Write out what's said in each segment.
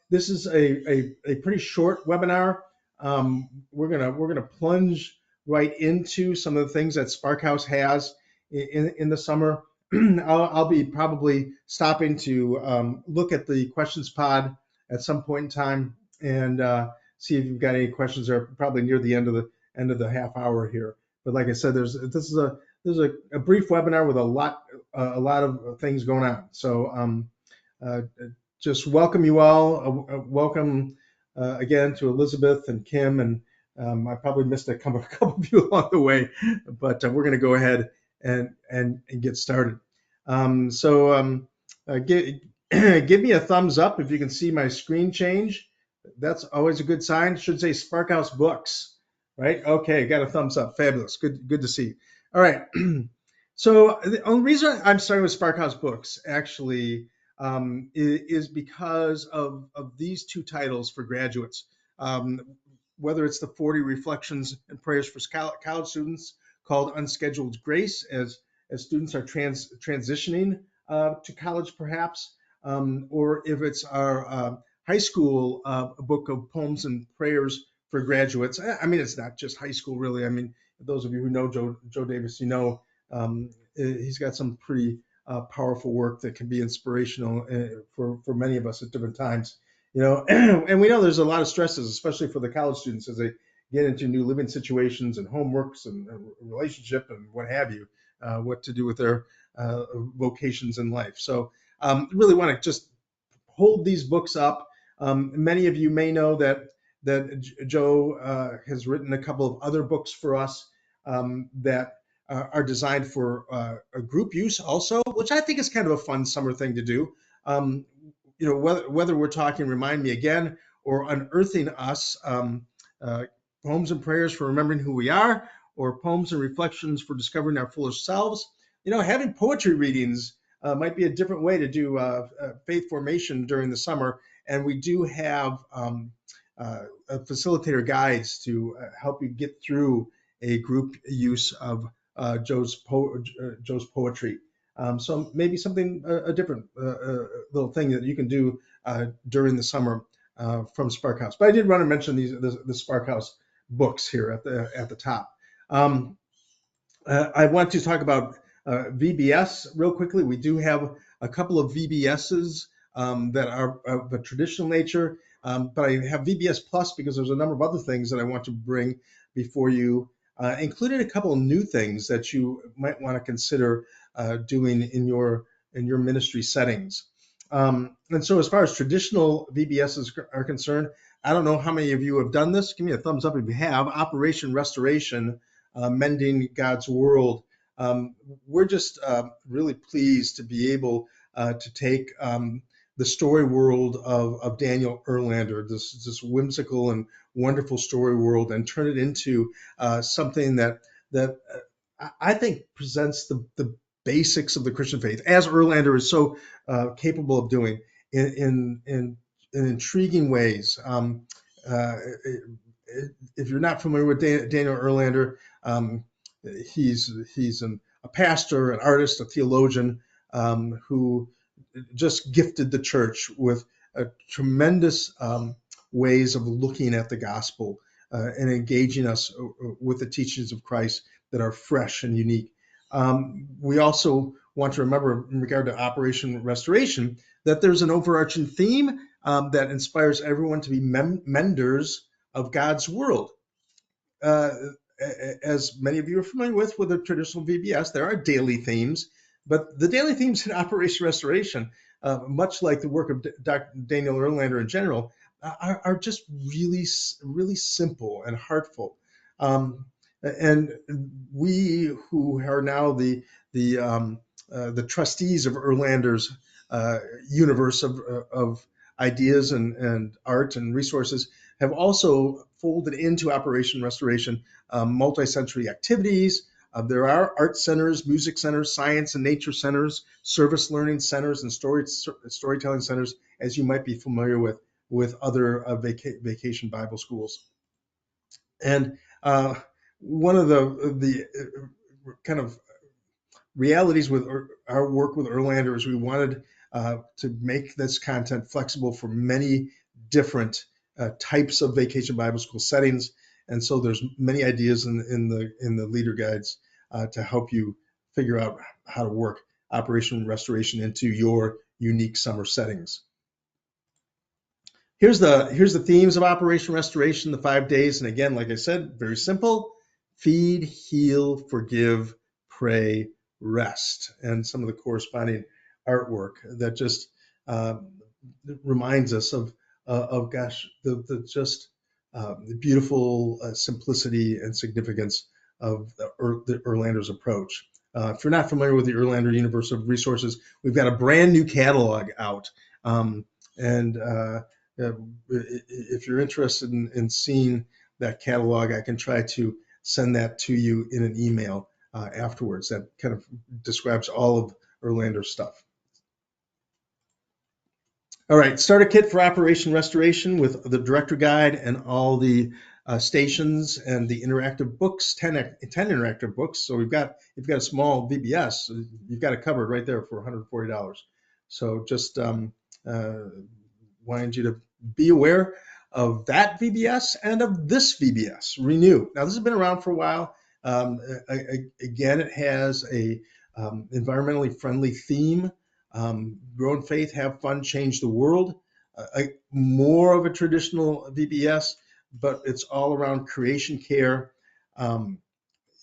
This is a pretty short webinar. We're gonna plunge right into some of the things that Sparkhouse has in the summer. I'll be probably stopping to look at the questions pod at some point in time and see if you've got any questions. They're probably near the end of the half hour here. But like I said, there's a brief webinar with a lot of things going on. So uh, just welcome you all. Welcome again to Elizabeth and Kim, and I probably missed a couple of you along the way, but we're going to go ahead and get started. So give me a thumbs up if you can see my screen change. That's always a good sign. It should say Sparkhouse Books, right? Okay, got a thumbs up. Fabulous. Good to see. All right. So the only reason I'm starting with Sparkhouse Books actually is because of these two titles for graduates. Um, Whether it's the 40 Reflections and Prayers for College Students called Unscheduled Grace, as students are transitioning to college perhaps, or if it's our high school book of poems and prayers for graduates. I mean, it's not just high school really. I mean, those of you who know Joe Davis, you know he's got some pretty powerful work that can be inspirational for many of us at different times. You know, and we know there's a lot of stresses, especially for the college students as they get into new living situations and homeworks and relationship and what have you, what to do with their vocations in life. So really want to just hold these books up. Many of you may know that Joe has written a couple of other books for us that are designed for a group use also, which I think is kind of a fun summer thing to do. Um, you know, whether we're talking Remind Me Again or Unearthing Us, uh, poems and prayers for remembering who we are, or poems and reflections for discovering our fullest selves. You know, having poetry readings might be a different way to do faith formation during the summer. And we do have facilitator guides to help you get through a group use of Joe's poetry. So maybe something a different little thing that you can do during the summer from Sparkhouse. But I did want to mention the Sparkhouse books here at the top. Um, I want to talk about VBS real quickly. We do have a couple of VBSs that are of a traditional nature, but I have VBS Plus because there's a number of other things that I want to bring before you, including a couple of new things that you might want to consider doing in your ministry settings. And so, as far as traditional VBSs are concerned, I don't know how many of you have done this. Give me a thumbs up if you have. Operation Restoration, Mending God's World. We're just really pleased to be able to take the story world of Daniel Erlander, this whimsical and wonderful story world, and turn it into something that I think presents the basics of the Christian faith, as Erlander is so capable of doing in intriguing ways. Uh, if you're not familiar with Daniel Erlander, he's a pastor, an artist, a theologian who just gifted the church with tremendous ways of looking at the gospel and engaging us with the teachings of Christ that are fresh and unique. We also want to remember, in regard to Operation Restoration, that there's an overarching theme that inspires everyone to be menders of God's world. Uh, as many of you are familiar with a traditional VBS, there are daily themes, but the daily themes in Operation Restoration, much like the work of Dr. Daniel Erlander in general, are just really simple and heartful. And we who are now the trustees of Erlander's universe of ideas and art and resources have also folded into Operation Restoration multi-sensory activities. There are art centers, music centers, science and nature centers, service learning centers, and storytelling centers, as you might be familiar with other vacation Bible schools. And one of the kind of realities with our work with Erlander is we wanted to make this content flexible for many different types of vacation Bible school settings. And so there's many ideas in the leader guides to help you figure out how to work Operation Restoration into your unique summer settings. Here's the themes of Operation Restoration, the 5 days. And again, like I said, very simple: feed, heal, forgive, pray, rest, and some of the corresponding artwork that just reminds us of gosh, the beautiful simplicity and significance of the Erlander's approach. If you're not familiar with the Erlander Universe of Resources, we've got a brand new catalog out. And if you're interested in seeing that catalog, I can try to send that to you in an email afterwards. That kind of describes all of Erlander's stuff. All right, starter kit for Operation Restoration with the director guide and all the stations and the interactive books, 10 interactive books. So if you've got a small VBS, you've got it covered right there for $140. So just wanted you to be aware of that VBS and of this VBS, Renew. Now, this has been around for a while. Again, it has a environmentally friendly theme. Grow in faith, have fun, change the world. More of a traditional VBS, but it's all around creation care.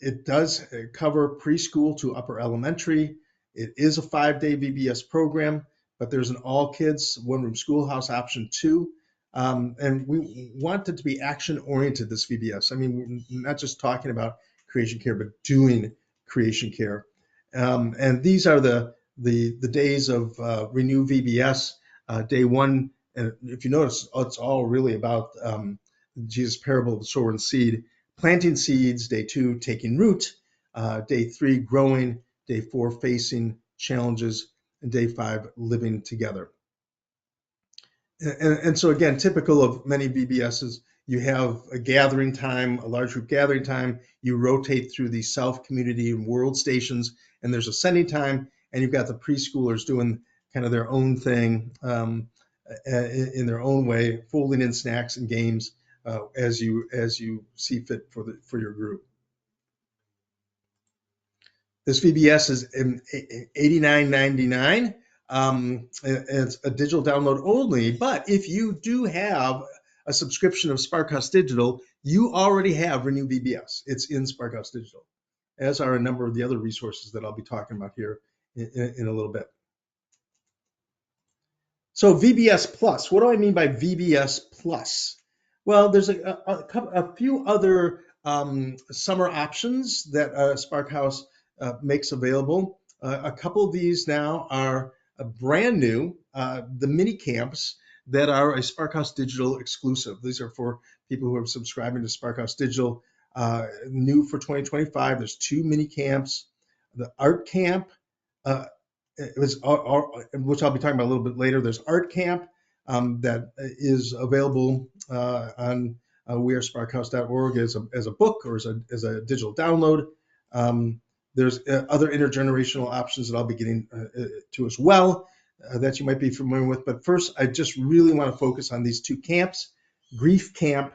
It does cover preschool to upper elementary. It is a 5-day VBS program, but there's an all kids one room schoolhouse option too. And we want it to be action oriented, this VBS. I mean, we're not just talking about creation care, but doing creation care. And these are the days of Renew VBS. Day one, and if you notice, it's all really about Jesus' parable of the sower and seed. Planting seeds. Day 2, taking root. Day 3, growing. Day 4, facing challenges. And day 5, living together. And so again, typical of many VBSs, you have a gathering time, a large group gathering time. You rotate through the South Community and World stations, and there's a sending time, and you've got the preschoolers doing kind of their own thing in their own way, folding in snacks and games as you see fit for your group. This VBS is $89.99. It's a digital download only, but if you do have a subscription of Sparkhouse Digital, you already have Renew VBS. It's in Sparkhouse Digital, as are a number of the other resources that I'll be talking about here in a little bit. So VBS Plus, what do I mean by VBS Plus? Well, there's a few other summer options that Sparkhouse makes available. A couple of these now are brand new, the mini camps that are a Sparkhouse Digital exclusive. These are for people who are subscribing to Sparkhouse Digital. New for 2025, there's 2 mini camps. The art camp, which I'll be talking about a little bit later. There's art camp that is available on wearesparkhouse.org as a book or as a digital download. There's other intergenerational options that I'll be getting to as well that you might be familiar with. But first, I just really want to focus on these 2 camps: Grief Camp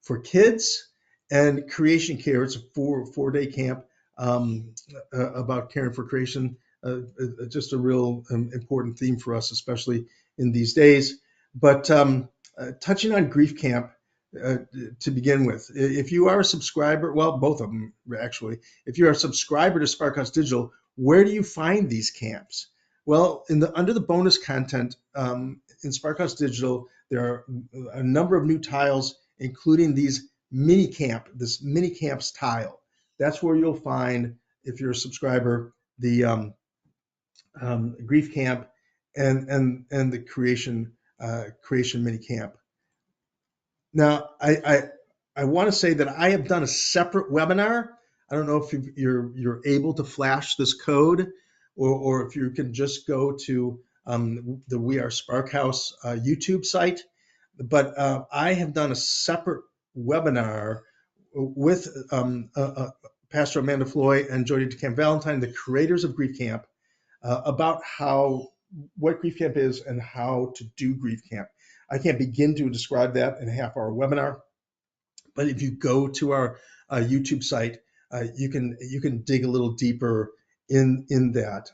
for kids and Creation Care. It's a 4-day camp about caring for creation. Just a real important theme for us, especially in these days. But touching on Grief Camp to begin with, if you are a subscriber, well, both of them actually, if you're a subscriber to Sparkhouse Digital, where do you find these camps? Well, under the bonus content in Sparkhouse Digital, there are a number of new tiles, including this mini camps tile. That's where you'll find, if you're a subscriber, the Grief Camp and the creation mini camp. Now, I want to say that I have done a separate webinar. I don't know if you're able to flash this code, or if you can just go to the We Are Sparkhouse YouTube site. But I have done a separate webinar with Pastor Amanda Floy and Jody DeCamp Valentine, the creators of Grief Camp, about what Grief Camp is and how to do Grief Camp. I can't begin to describe that in a half-hour webinar. But if you go to our YouTube site, you can dig a little deeper in that.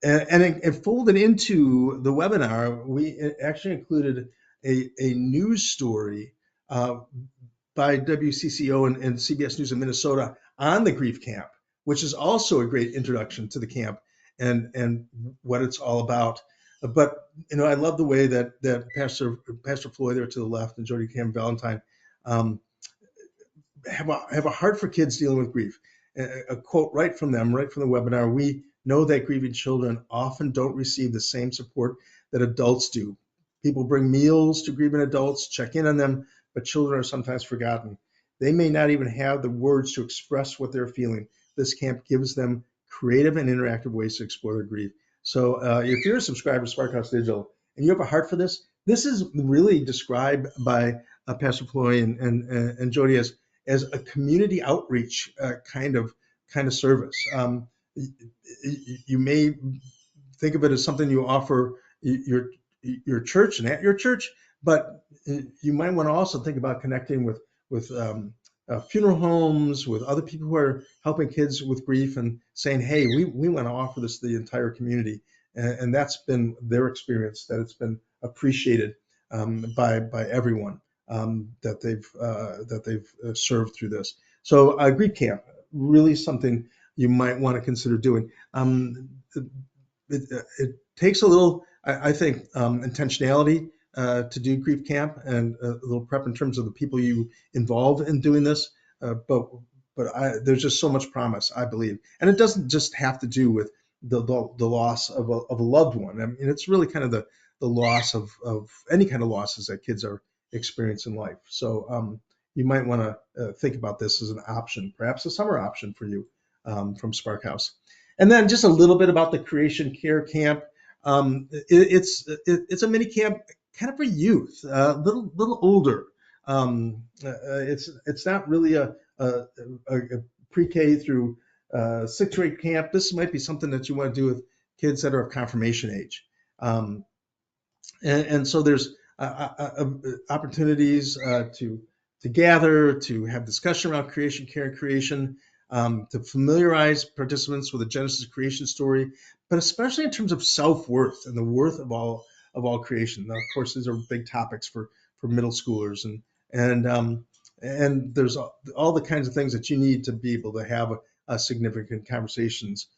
And folded into the webinar, we actually included a news story uh, by WCCO and CBS News in Minnesota on the grief camp, which is also a great introduction to the camp and what it's all about. But I love the way that Pastor Floyd there to the left and Jody Cam Valentine um, have a heart for kids dealing with grief. A quote right from them, right from the webinar: "We know that grieving children often don't receive the same support that adults do. People bring meals to grieving adults, check in on them, but children are sometimes forgotten. They may not even have the words to express what they're feeling. This camp gives them creative and interactive ways to explore their grief." So if you're a subscriber to Sparkhouse Digital and you have a heart for this is really described by Pastor Floyd and Jody as a community outreach kind of service. You may think of it as something you offer your church and at your church, but you might want to also think about connecting with funeral homes, with other people who are helping kids with grief, and saying, "Hey, we want to offer this to the entire community," and that's been their experience. That it's been appreciated by everyone that they've served through this. So grief camp, really something you might want to consider doing. It takes a little, I think, intentionality to do grief camp and a little prep in terms of the people you involve in doing this. But there's just so much promise, I believe, and it doesn't just have to do with the loss of a loved one. I mean, it's really kind of the loss of any kind of losses that kids are experiencing in life. So you might want to think about this as an option, perhaps a summer option for you from Sparkhouse. And then just a little bit about the Creation Care Camp. It's a mini camp kind of for youth, a little older. It's not really a pre-K through 6th grade camp. This might be something that you want to do with kids that are of confirmation age. And so there's opportunities to gather, to have discussion around creation, care, and creation, to familiarize participants with the Genesis creation story, but especially in terms of self-worth and the worth of all creation. Now, of course, these are big topics for middle schoolers, and there's all the kinds of things that you need to be able to have a significant conversations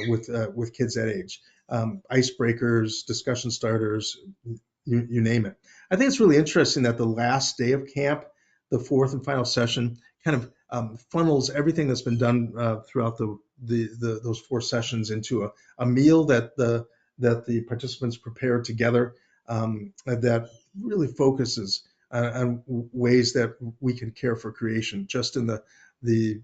with kids that age. Icebreakers, discussion starters, you name it. I think it's really interesting that the last day of camp, the fourth and final session, kind of funnels everything that's been done throughout those 4 sessions into a meal that the participants prepare together that really focuses on ways that we can care for creation, just in the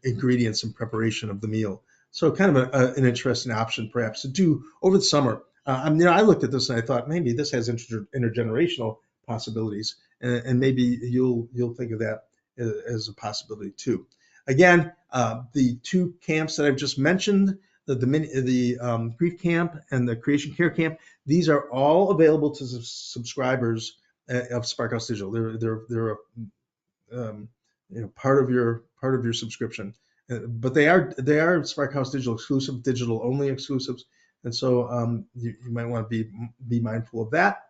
ingredients and preparation of the meal. So kind of an interesting option perhaps to do over the summer. I looked at this and I thought maybe this has intergenerational possibilities, and maybe you'll think of that as a possibility too. Again, the 2 camps that I've just mentioned, the grief camp and the creation care camp, these are all available to subscribers of Sparkhouse Digital. They're part of your subscription, but they are Sparkhouse Digital exclusive, digital only exclusives, and so you might want to be mindful of that.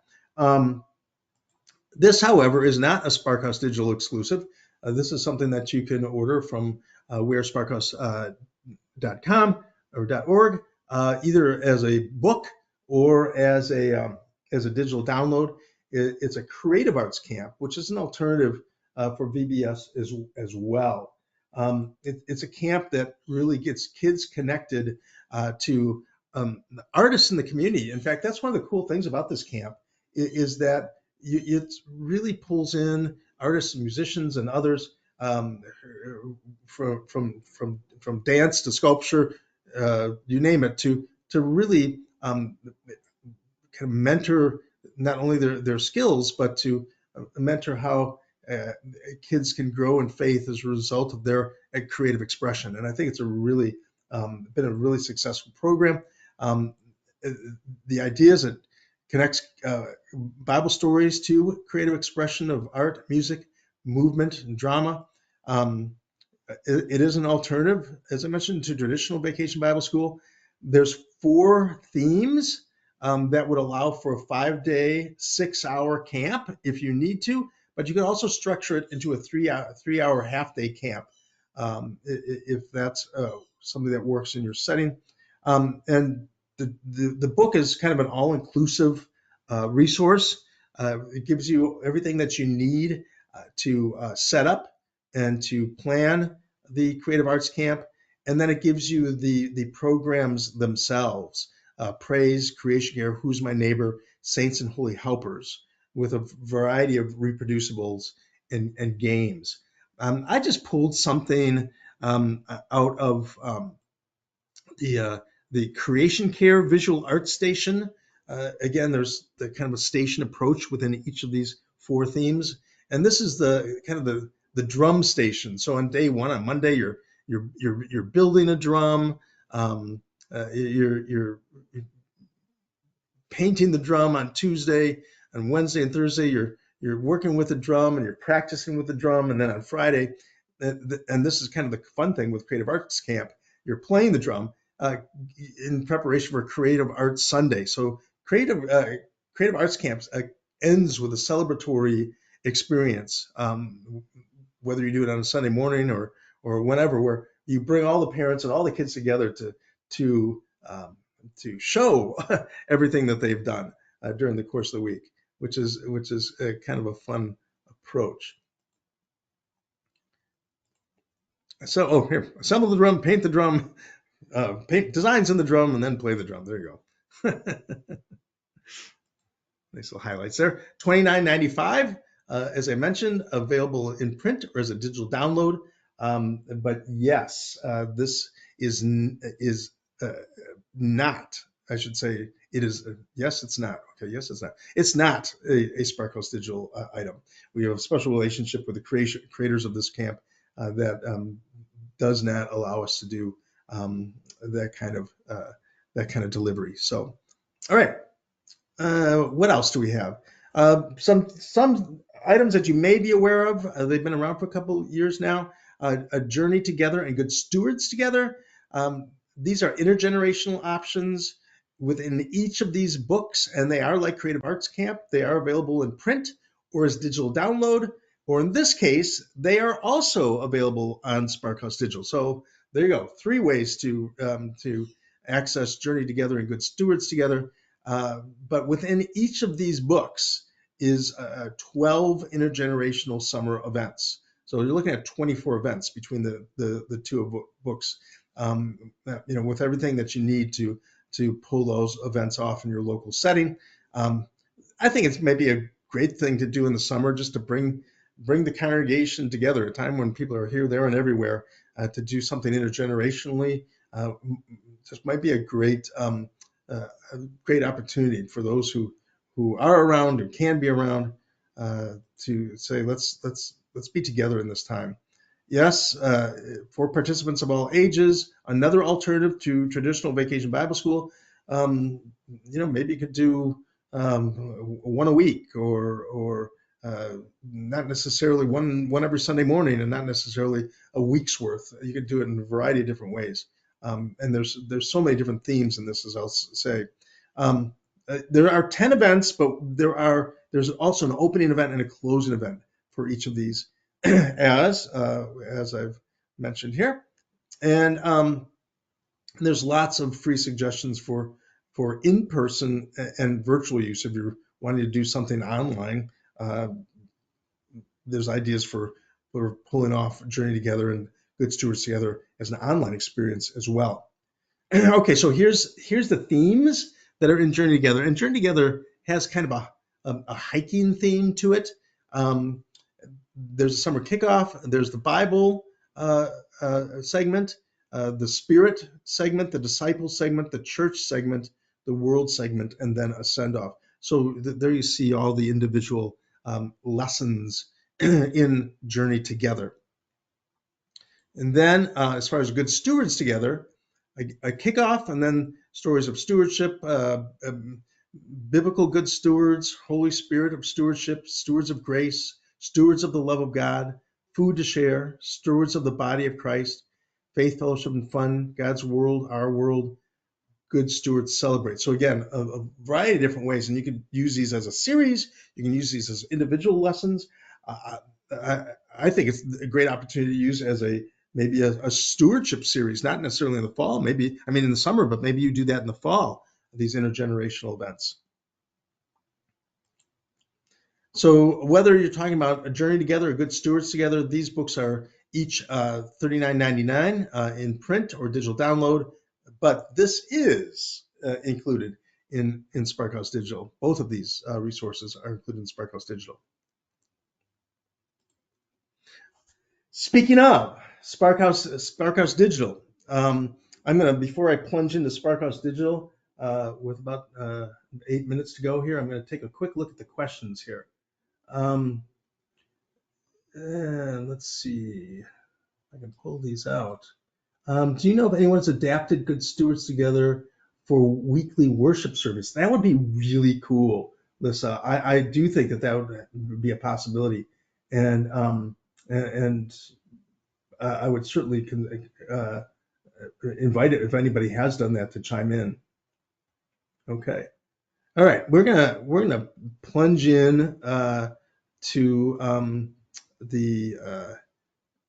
This, however, is not a Sparkhouse Digital exclusive. This is something that you can order from wearesparkhouse.com or .org, either as a book or as a digital download. It's a creative arts camp, which is an alternative for VBS as well. It's a camp that really gets kids connected to artists in the community. In fact, that's one of the cool things about this camp is that it really pulls in artists and musicians and others from dance to sculpture, you name it, to really kind of mentor not only their skills, but to mentor how kids can grow in faith as a result of their creative expression. And I think it's been a really successful program. The idea is that connects Bible stories to creative expression of art, music, movement, and drama. Um, it is an alternative, as I mentioned, to traditional vacation Bible school. There's 4 themes that would allow for a 5-day, 6-hour camp if you need to, but you can also structure it into a 3-hour half-day camp if that's something that works in your setting. And the book is kind of an all-inclusive resource. It gives you everything that you need to set up and to plan the creative arts camp, and then it gives you the programs themselves: praise, creation care, who's my neighbor, saints and holy helpers, with a variety of reproducibles and games. I just pulled something out of the uh, the creation care visual arts station. Again, there's the kind of a station approach within each of these 4 themes, and this is the kind of the drum station. So on day one, on Monday, you're building a drum. Um, you're painting the drum on Tuesday. On Wednesday and Thursday, you're working with the drum and you're practicing with the drum, and then on Friday, and this is kind of the fun thing with Creative Arts Camp, you're playing the drum in preparation for Creative Arts Sunday. So Creative Arts Camps ends with a celebratory experience, whether you do it on a Sunday morning or whenever, where you bring all the parents and all the kids together to um, to show everything that they've done during the course of the week, which is kind of a fun approach. So, oh, here, assemble the drum, paint the drum, paint designs in the drum, and then play the drum. There you go. Nice little highlights there. $29.95, as I mentioned, available in print or as a digital download. But yes, this is not. I should say it is. Yes, it's not. Okay, yes, it's not. It's not a Sparkhouse digital item. We have a special relationship with the creators of this camp that does not allow us to do that kind of delivery. So, all right. What else do we have? Some items that you may be aware of. They've been around for a couple of years now. A journey together and good stewards together. These are intergenerational options within each of these books, and they are like Creative Arts Camp. They are available in print or as digital download, or in this case, they are also available on Sparkhouse Digital. So there you go. 3 ways to access Journey Together and Good Stewards Together. But within each of these books is 12 intergenerational summer events. So you're looking at 24 events between the 2 books, with everything that you need to pull those events off in your local setting. Um, I think it's maybe a great thing to do in the summer, just to bring the congregation together, a time when people are here, there, and everywhere, to do something intergenerationally. Just might be a great opportunity for those who are around, who can be around, to say let's be together in this time. Yes, for participants of all ages, another alternative to traditional vacation Bible school. Um, maybe you could do one a week, or not necessarily one every Sunday morning, and not necessarily a week's worth. You could do it in a variety of different ways. And there's so many different themes in this, as I'll say. There are 10 events, but there's also an opening event and a closing event for each of these, as I've mentioned here. And there's lots of free suggestions for in-person and virtual use. If you're wanting to do something online, uh, there's ideas for pulling off Journey Together and Good Stewards Together as an online experience as well. Okay, so here's the themes that are in Journey Together, and Journey Together has kind of a hiking theme to it. Um, there's a summer kickoff. There's the Bible segment, the Spirit segment, the Disciple segment, the Church segment, the World segment, and then a send off. So there you see all the individual lessons in Journey Together. And then, as far as Good Stewards Together, a kickoff, and then stories of stewardship, biblical good stewards, Holy Spirit of stewardship, stewards of grace, stewards of the love of God, food to share, stewards of the body of Christ, faith, fellowship, and fun, God's world, our world, good stewards celebrate. So again, a variety of different ways, and you can use these as a series. You can use these as individual lessons. Uh, I think it's a great opportunity to use as maybe a stewardship series, not necessarily in the fall, maybe, I mean, in the summer, but maybe you do that in the fall, these intergenerational events. So whether you're talking about a journey together or good stewards together, these books are each $39.99 in print or digital download, but this is included in Sparkhouse Digital. Both of these resources are included in Sparkhouse Digital. Speaking of Sparkhouse Digital, I'm gonna, before I plunge into Sparkhouse Digital, with about 8 minutes to go here, I'm gonna take a quick look at the questions here. And let's see if I can pull these out. Do you know if anyone's adapted Good Stewards together for weekly worship service? That would be really cool, Lisa. I do think that would be a possibility, and and I would certainly invite it if anybody has done that to chime in. Okay, all right, we're gonna plunge in to the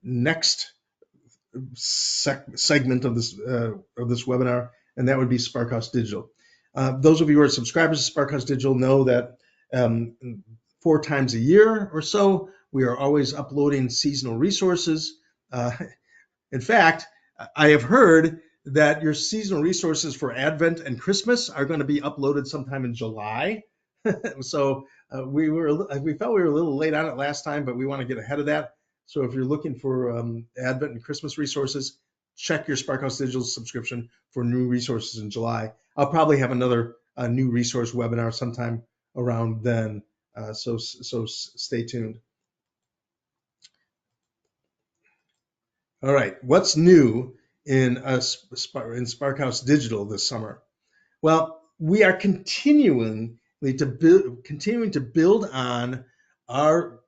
next segment of this webinar, and that would be Sparkhouse Digital. Those of you who are subscribers to Sparkhouse Digital know that 4 times a year or so, we are always uploading seasonal resources. In fact, I have heard that your seasonal resources for Advent and Christmas are going to be uploaded sometime in July. So we felt we were a little late on it last time, but we want to get ahead of that. So if you're looking for Advent and Christmas resources, check your Sparkhouse Digital subscription for new resources in July. I'll probably have another new resource webinar sometime around then. So stay tuned. All right, what's new in Sparkhouse Digital this summer? Well, we are continuing to build on our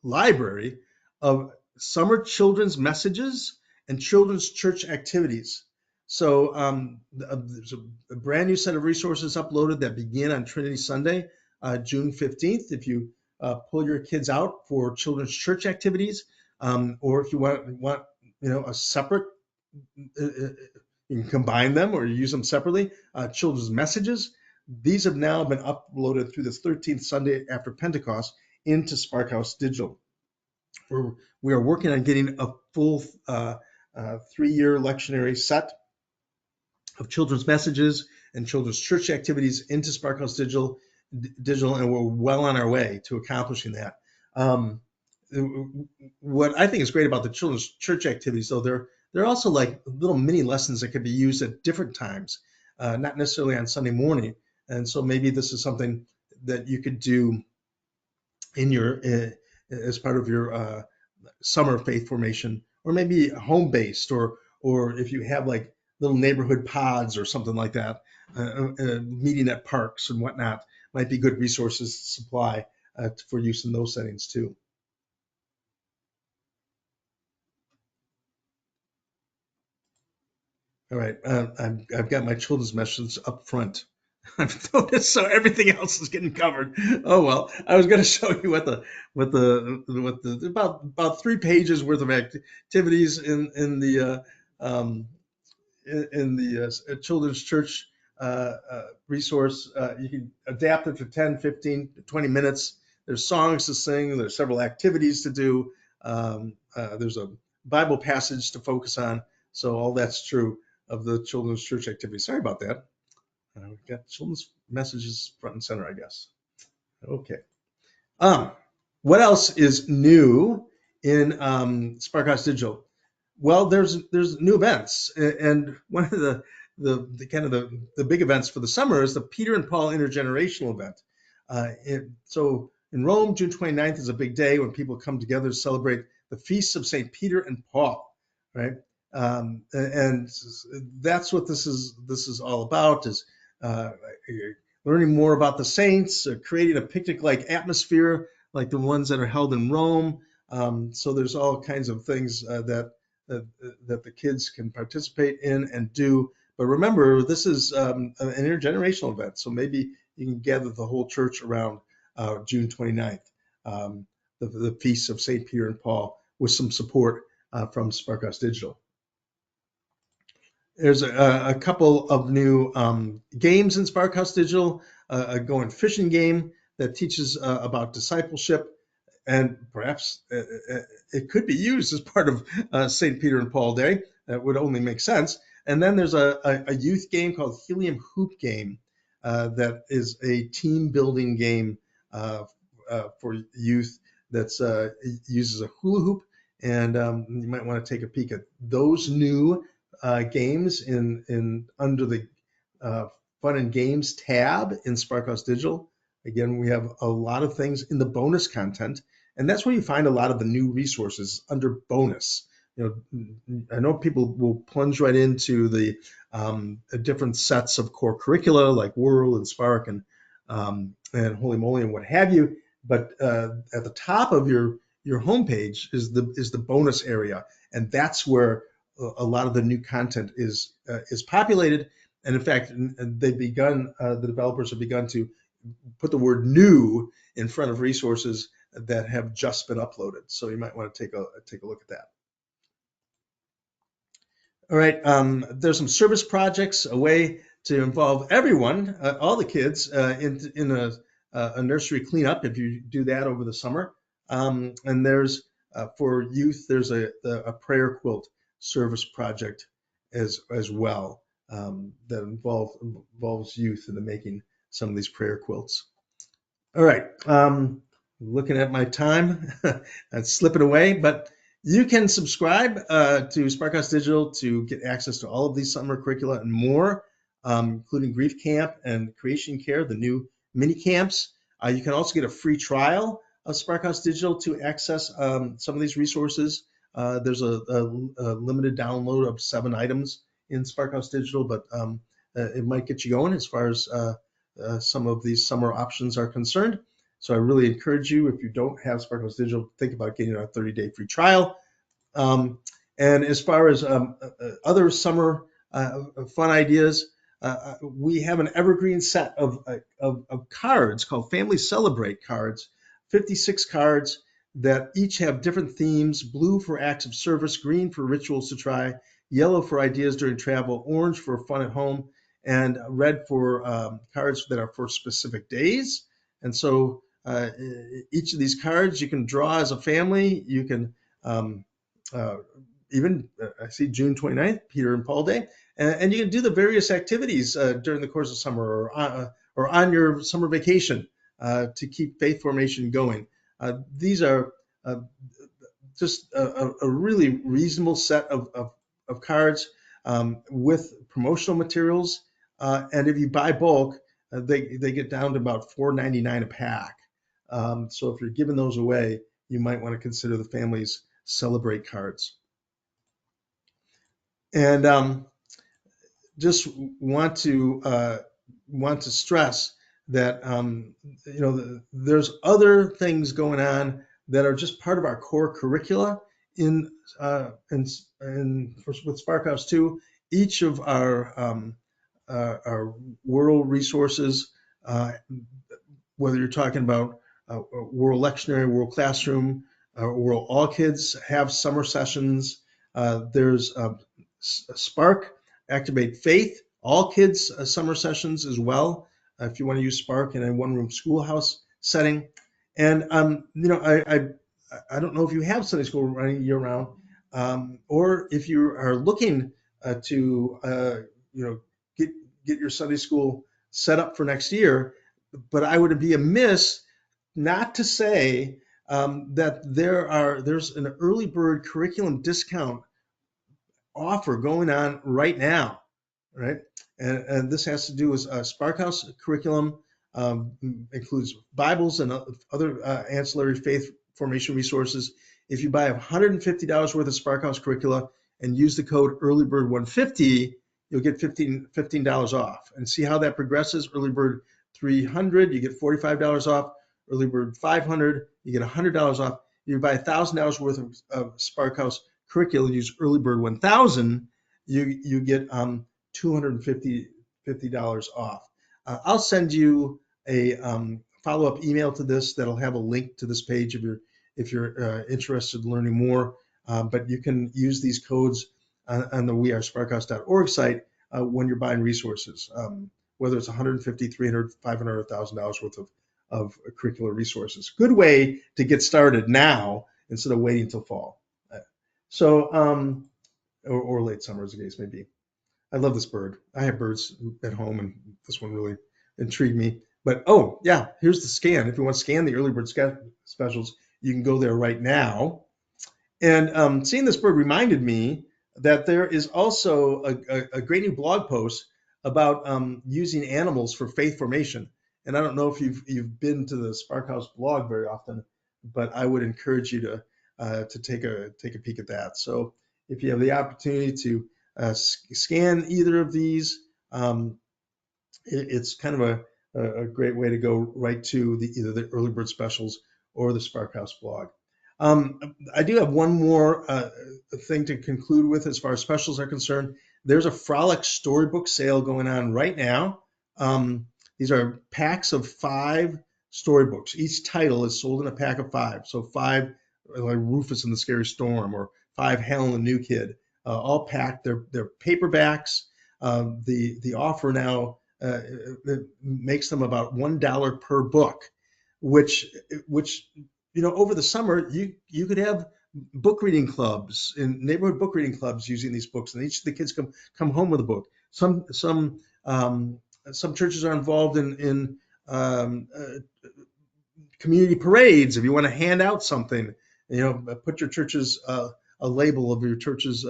library of summer children's messages and children's church activities. So there's a brand new set of resources uploaded that begin on Trinity Sunday, June 15th. If you pull your kids out for children's church activities, or if you want a separate, you can combine them or use them separately. Children's messages. These have now been uploaded through this 13th Sunday after Pentecost into Sparkhouse Digital. We are working on getting a full 3-year lectionary set of children's messages and children's church activities into Sparkhouse Digital, and we're well on our way to accomplishing that. What I think is great about the children's church activities, though, they're also like little mini lessons that can be used at different times, not necessarily on Sunday morning. And so maybe this is something that you could do in your as part of your summer faith formation, or maybe home based, or if you have like little neighborhood pods or something like that, meeting at parks and whatnot, might be good resources to supply for use in those settings too. All right, I've got my children's messages up front. I've noticed, so everything else is getting covered. Oh well, I was going to show you what the about 3 pages worth of activities in the children's church resource. You can adapt it for 10, 15, 20 minutes. There's songs to sing. There's several activities to do. There's a Bible passage to focus on. So all that's true of the children's church activity. Sorry about that. We've got children's messages front and center, I guess. Okay. What else is new in Sparkhouse Digital? Well, there's new events, and one of the kind of the big events for the summer is the Peter and Paul intergenerational event. So in Rome, June 29th is a big day when people come together to celebrate the feasts of St. Peter and Paul, right? And that's what this is all about, is uh, learning more about the saints, creating a picnic-like atmosphere like the ones that are held in Rome. So there's all kinds of things that the kids can participate in and do. But remember, this is an intergenerational event, so maybe you can gather the whole church around June 29th, the feast of St. Peter and Paul, with some support from Sparkhouse Digital. There's a couple of new games in Sparkhouse Digital, a going fishing game that teaches about discipleship, and perhaps it could be used as part of St. Peter and Paul Day. That would only make sense. And then there's a youth game called Helium Hoop Game that is a team building game for youth that's uses a hula hoop. And you might want to take a peek at those new games in under the Fun and Games tab in Sparkhouse Digital. Again, we have a lot of things in the bonus content, and that's where you find a lot of the new resources under bonus. I know people will plunge right into the different sets of core curricula like Whirl and Spark and Holy Moly and what have you, but at the top of your homepage is the bonus area, and that's where a lot of the new content is populated. And in fact, they've begun the developers have begun to put the word new in front of resources that have just been uploaded. So you might want to take a look at that. All right, there's some service projects, a way to involve everyone, all the kids, in a nursery cleanup if you do that over the summer. And there's for youth, there's a prayer quilt service project as well that involves youth in the making some of these prayer quilts. All right, looking at my time, it's slipping away, but you can subscribe to Sparkhouse Digital to get access to all of these summer curricula and more, including Grief Camp and Creation Care, the new mini camps. You can also get a free trial of Sparkhouse Digital to access some of these resources. There's a limited download of 7 items in Sparkhouse Digital, but it might get you going as far as some of these summer options are concerned. So I really encourage you, if you don't have Sparkhouse Digital, think about getting a 30-day free trial. And as far as other summer fun ideas, we have an evergreen set of cards called Family Celebrate cards, 56 cards that each have different themes: blue for acts of service, green for rituals to try, yellow for ideas during travel, orange for fun at home, and red for cards that are for specific days. And so each of these cards you can draw as a family. You can even, I see June 29th, Peter and Paul Day, and you can do the various activities during the course of summer or on your summer vacation to keep faith formation going. These are just a really reasonable set of cards with promotional materials. And if you buy bulk, they get down to about $4.99 a pack. So if you're giving those away, you might want to consider the Families Celebrate cards. And just want to stress that there's other things going on that are just part of our core curricula with Sparkhouse 2. Each of our world resources, whether you're talking about World Lectionary, World Classroom, World All Kids have summer sessions. There's Spark, Activate Faith, All Kids summer sessions as well, if you want to use Spark in a one-room schoolhouse setting. And I don't know if you have Sunday school running year-round, or if you are looking to get your Sunday school set up for next year. But I would be amiss not to say that there's an early bird curriculum discount offer going on right now, right? And this has to do with Sparkhouse curriculum, includes Bibles and other ancillary faith formation resources. If you buy $150 worth of Sparkhouse curricula, and use the code earlybird150, you'll get $15 off. And see how that progresses. Earlybird 300, you get $45 off. Earlybird 500, you get $100 off. You buy $1,000 worth of Sparkhouse curriculum, use Earlybird 1000, you get $250 off. I'll send you a follow-up email to this that'll have a link to this page if you're interested in learning more. But you can use these codes on the wearesparkhouse.org site when you're buying resources, whether it's $150, $300, $500, or $1,000 worth of curricular resources. Good way to get started now instead of waiting till fall. Or late summer, as the case may be. I love this bird. I have birds at home, and this one really intrigued me. But oh yeah, here's the scan. If you want to scan the early bird specials, you can go there right now. And seeing this bird reminded me that there is also a great new blog post about using animals for faith formation. And I don't know if you've been to the Sparkhouse blog very often, but I would encourage you to take a peek at that. So if you have the opportunity to scan either of these, it's kind of a great way to go right to either the early bird specials or the Sparkhouse blog. I do have one more thing to conclude with as far as specials are concerned. There's a Frolic storybook sale going on right now. These are packs of 5 storybooks. Each title is sold in a pack of 5. So 5 like Rufus and the Scary Storm, or 5 Helen the New Kid, all packed. They're paperbacks. The offer now makes them about $1 per book, which over the summer you could have book reading clubs and neighborhood book reading clubs using these books, and each of the kids come home with a book. Some churches are involved in community parades. If you want to hand out something, put your church's a label of your church's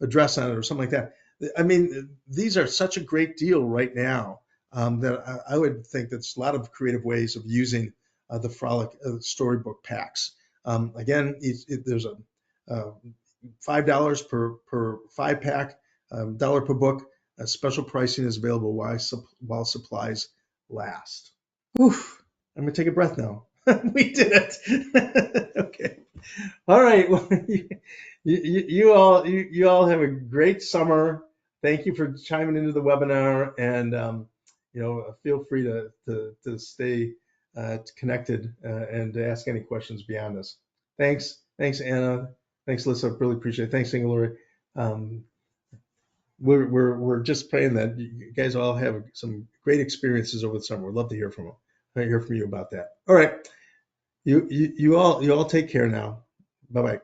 address on it or something like that. I mean, these are such a great deal right now that I would think that's a lot of creative ways of using the Frolic storybook packs. Again, there's a $5 per 5-pack, $1 per book. Special pricing is available while supplies last. Whew, I'm gonna take a breath now. We did it. Okay. All right. Well, you all have a great summer. Thank you for chiming into the webinar, and feel free to stay connected and to ask any questions beyond this. Thanks, Anna. Thanks, Lisa. Really appreciate it. Thanks, Inge-Lori. We're just praying that you guys all have some great experiences over the summer. We'd love to hear from you about that. All right. You all take care now. Bye-bye.